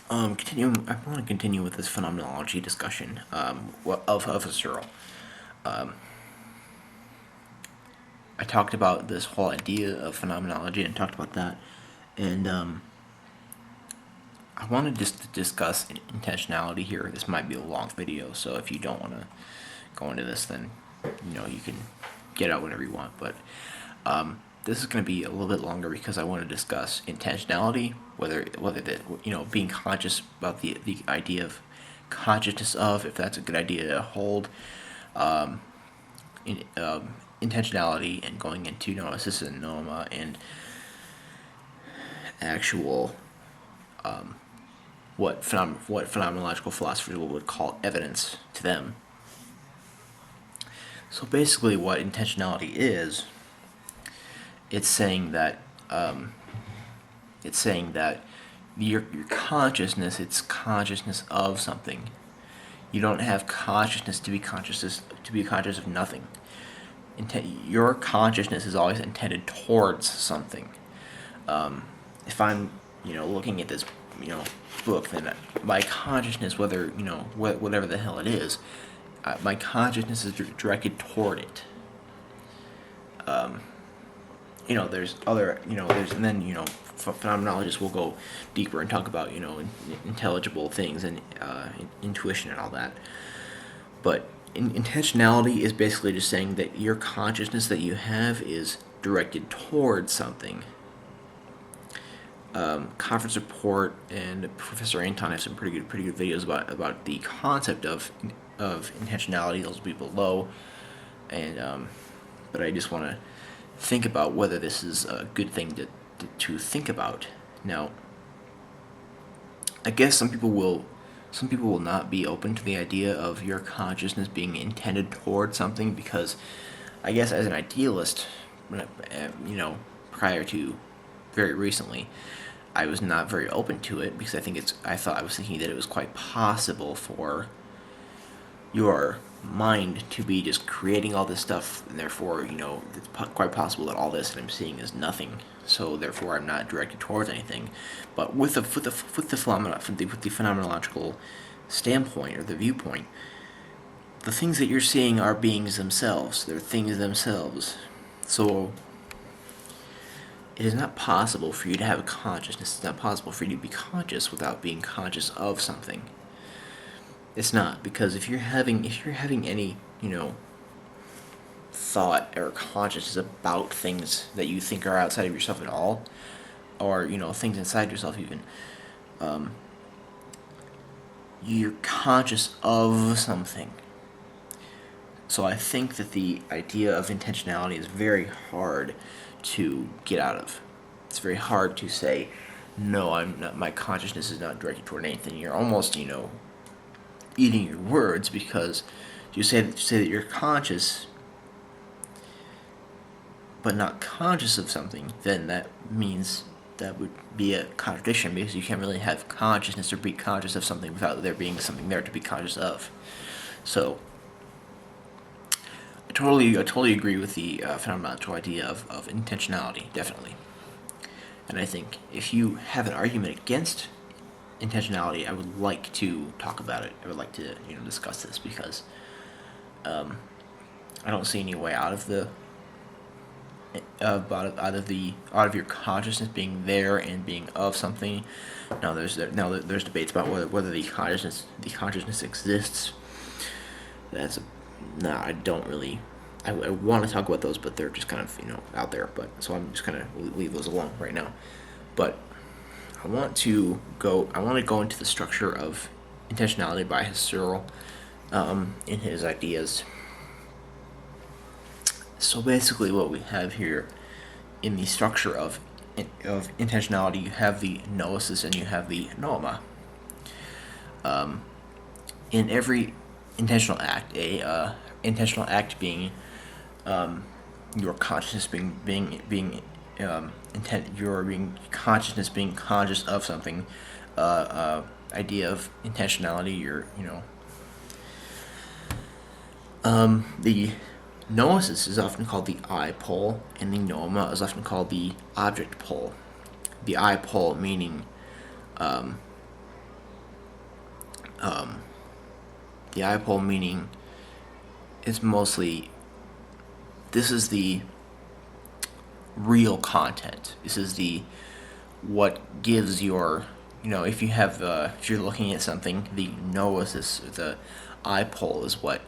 I want to continue with this phenomenology discussion of Husserl. I talked about this whole idea of phenomenology and talked about that, and I wanted just to discuss intentionality here. This might be a long video, so if you don't want to go into this, then you can get out whenever you want. But this is going to be a little bit longer because I want to discuss intentionality, whether that being conscious about the idea of consciousness of, if that's a good idea to hold, in, intentionality, and going into noesis and noema and actual what phenomenological philosophers would call evidence to them. So basically, what intentionality is, it's saying that your consciousness, it's consciousness of something. You don't have consciousness to be conscious of nothing. Your consciousness is always intended towards something. If I'm looking at this book, then my consciousness, whether whatever the hell it is, my consciousness is directed toward it. There's other, and then phenomenologists will go deeper and talk about intelligible things and intuition and all that. But intentionality is basically just saying that your consciousness that you have is directed towards something. Conference Report and Professor Anton have some pretty good videos about the concept of intentionality. Those will be below, and but I just want to think about whether this is a good thing to think about. Now, I guess some people will not be open to the idea of your consciousness being intended toward something, because I guess as an idealist, prior to very recently, I was not very open to it, because I was thinking that it was quite possible for your mind to be just creating all this stuff, and therefore it's quite possible that all this that I'm seeing is nothing. So therefore, I'm not directed towards anything. But with the phenomenological standpoint or the viewpoint, the things that you're seeing are beings themselves. They're things themselves. So it is not possible for you to have a consciousness. It's not possible for you to be conscious without being conscious of something. It's not, because if you're having any thought or consciousness about things that you think are outside of yourself at all, or things inside yourself even, you're conscious of something. So I think that the idea of intentionality is very hard to get out of. It's very hard to say, no, I'm not. My consciousness is not directed toward anything. You're almost eating your words, because you say that you're conscious but not conscious of something, then that means that would be a contradiction, because you can't really have consciousness or be conscious of something without there being something there to be conscious of. So I totally agree with the phenomenological idea of intentionality, definitely. And I think if you have an argument against intentionality, I would like to talk about it. I would like to discuss this, because I don't see any way out of out of your consciousness being there and being of something. Now there's debates about whether the consciousness exists. I don't really. I want to talk about those, but they're just kind of out there. But so I'm just kind of leave those alone right now. But I want to go into the structure of intentionality by Husserl in his ideas. So basically, what we have here in the structure of intentionality, you have the noesis and you have the noema. In every intentional act, intentional act being your consciousness being your consciousness being conscious of something. Idea of intentionality, the noesis is often called the I pole, and the noema is often called the object pole. The I pole meaning The I pole meaning is mostly, this is the real content. This is the what gives your, if you have if you're looking at something, the noesis, the I pole, is what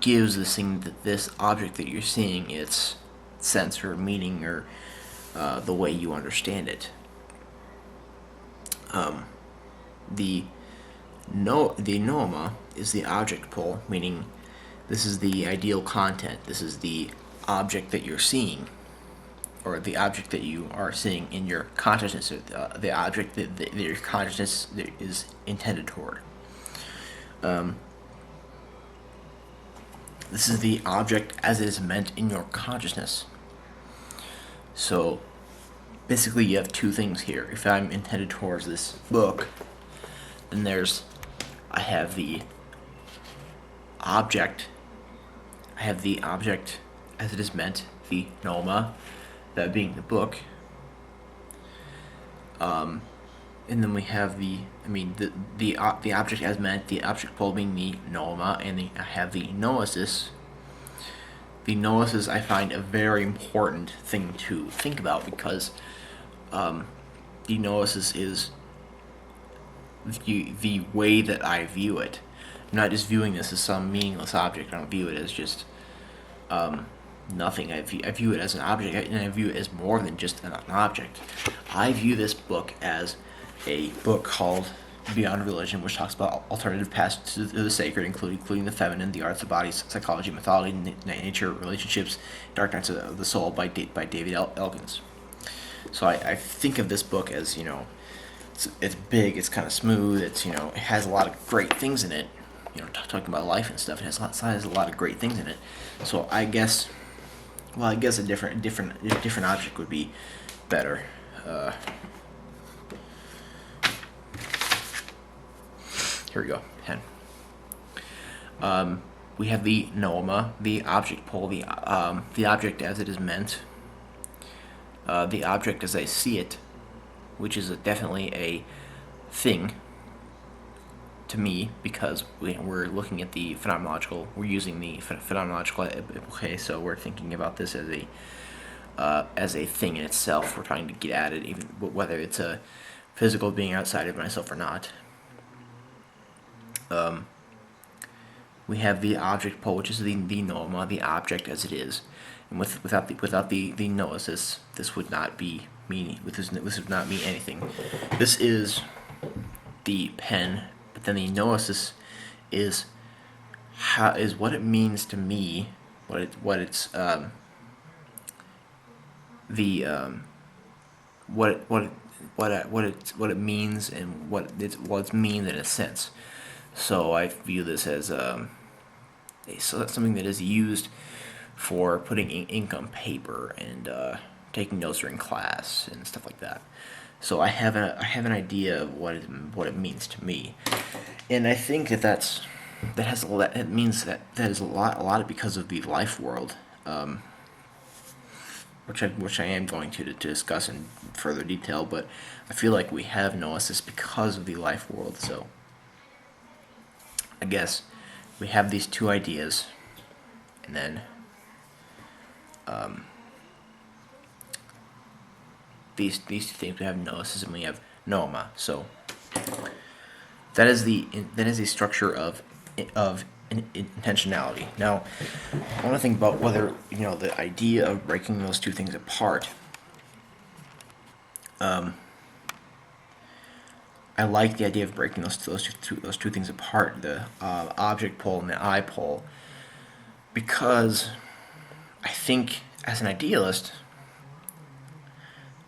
gives this thing, that this object that you're seeing, its sense or meaning, or the way you understand it. The noema is the object pole, meaning this is the ideal content. This is the object that you're seeing, or the object that you are seeing in your consciousness, or the object that your consciousness is intended toward. This is the object as it is meant in your consciousness. So basically you have two things here. If I'm intended towards this book, then I have the object as it is meant, the noema, that being the book. And then we have the object as meant, the object pole being the noema, and I have the noesis. The noesis I find a very important thing to think about, because the noesis is the way that I view it. I'm not just viewing this as some meaningless object. I don't view it as just nothing. I view it as an object, and I view it as more than just an object. I view this book as a book called Beyond Religion, which talks about alternative paths to the sacred, including the feminine, the arts, the body, psychology, mythology, nature, relationships, dark nights of the soul, by David Elkins. So I think of this book as, it's big, it's kind of smooth, it has a lot of great things in it. Talking about life and stuff, it has a lot of great things in it. So I guess a different object would be better. Here we go. 10. We have the noema, the object pole, the object as it is meant, the object as I see it, which is definitely a thing to me, because we're looking at the phenomenological. We're using the phenomenological. Okay, so we're thinking about this as a thing in itself. We're trying to get at it, even whether it's a physical being outside of myself or not. We have the object pole, which is the noema, the object as it is, and without the noesis, this would not be meaning. This would not mean anything. This is the pen, but then the noesis is what it means to me, what it means, and what it means in a sense. So I view this as something that is used for putting ink on paper and taking notes during class and stuff like that. So I have an idea of what it means to me, and I think that has a lot. It means that is a lot because of the life world, which I am going to discuss in further detail. But I feel like we have noesis because of the life world. So I guess we have these two ideas, and then these two things. We have noesis and we have noema. So that is the structure of intentionality. Now, I want to think about whether the idea of breaking those two things apart. I like the idea of breaking those two things apart, the object pole and the I pole, because I think, as an idealist,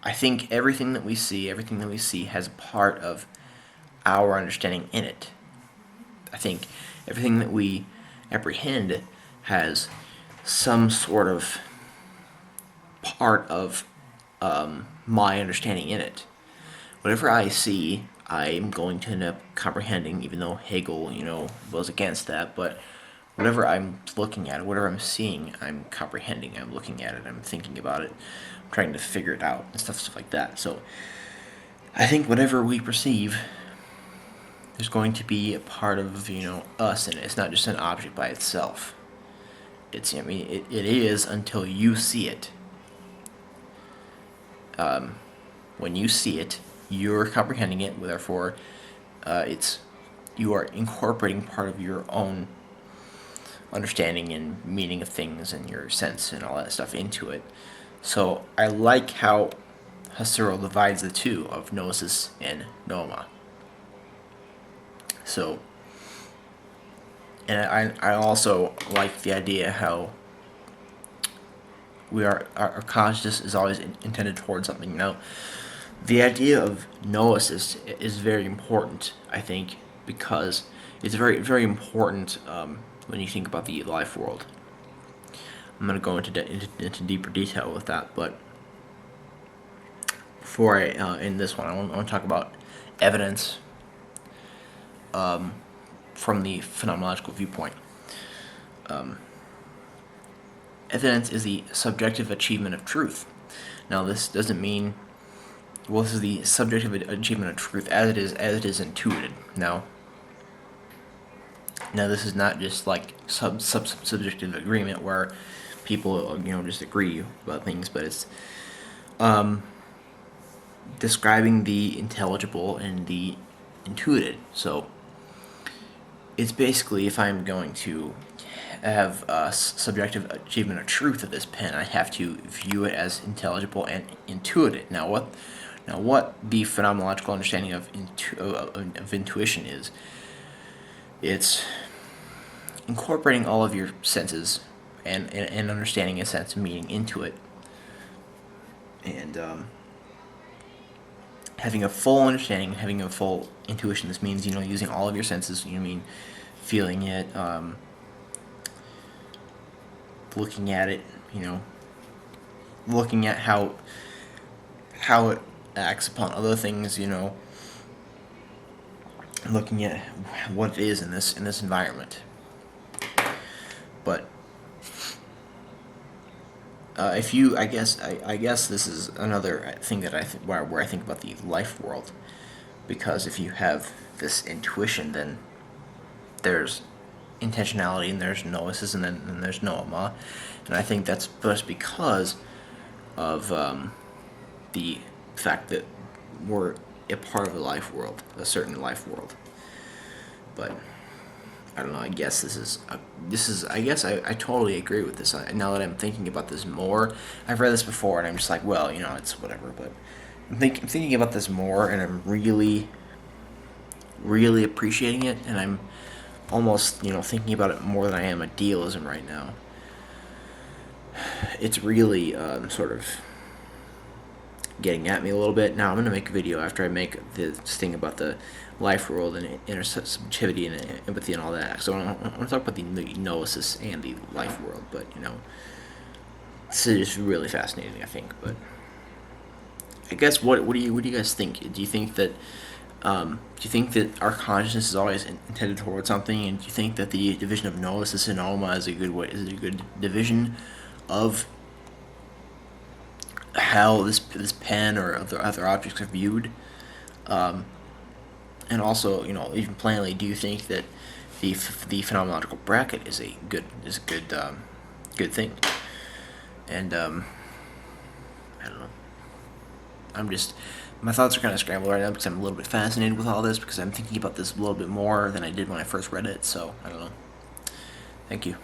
I think everything that we see has a part of our understanding in it. I think everything that we apprehend has some sort of part of my understanding in it. Whatever I see, I'm going to end up comprehending, even though Hegel, was against that. But whatever I'm looking at, whatever I'm seeing, I'm comprehending. I'm looking at it. I'm thinking about it. I'm trying to figure it out and stuff like that. So I think whatever we perceive there's going to be a part of us in it. It's not just an object by itself. It's it is until you see it. When you see it, you're comprehending it. Therefore, you are incorporating part of your own understanding and meaning of things and your sense and all that stuff into it. So I like how Husserl divides the two of noesis and noema. So, and I also like the idea how our consciousness is always intended towards something. Now, the idea of noesis is very important, I think, because it's very, very important when you think about the life world. I'm going to go into deeper detail with that, but before I end this one, I want to talk about evidence from the phenomenological viewpoint. Evidence is the subjective achievement of truth. Now, this doesn't mean, well, this is the subjective achievement of truth as it is intuited. Now, this is not just like subjective agreement where people just agree about things, but it's describing the intelligible and the intuited. So it's basically, if I'm going to have a subjective achievement of truth of this pen, I have to view it as intelligible and intuitive. Now what the phenomenological understanding of intuition is, it's incorporating all of your senses and understanding a sense of meaning into it, and having a full understanding, having a full intuition. This means using all of your senses. Feeling it, looking at it, looking at how it acts upon other things, looking at what it is in this environment. But I guess this is another thing that where I think about the life world, because if you have this intuition, then there's intentionality, and there's noesis, and then there's noema, and I think that's just because of the fact that we're a part of a life world, a certain life world. But I don't know. I guess this is. I guess I totally agree with this. Now that I'm thinking about this more, I've read this before, and I'm just like, well, it's whatever. But I'm thinking about this more, and I'm really, really appreciating it, and I'm almost, thinking about it more than I am idealism right now. It's really sort of getting at me a little bit. Now I'm going to make a video after I make this thing about the life world and intersubjectivity and empathy and all that. So I want to talk about the noesis and the life world, but this is just really fascinating, I think. But I guess what do you guys think? Do you think that our consciousness is always intended towards something, and do you think that the division of noesis and noema is a good division of how this pen or other objects are viewed? And also, even plainly, do you think that the phenomenological bracket is a good thing? And I don't know. My thoughts are kind of scrambled right now because I'm a little bit fascinated with all this, because I'm thinking about this a little bit more than I did when I first read it. So I don't know. Thank you.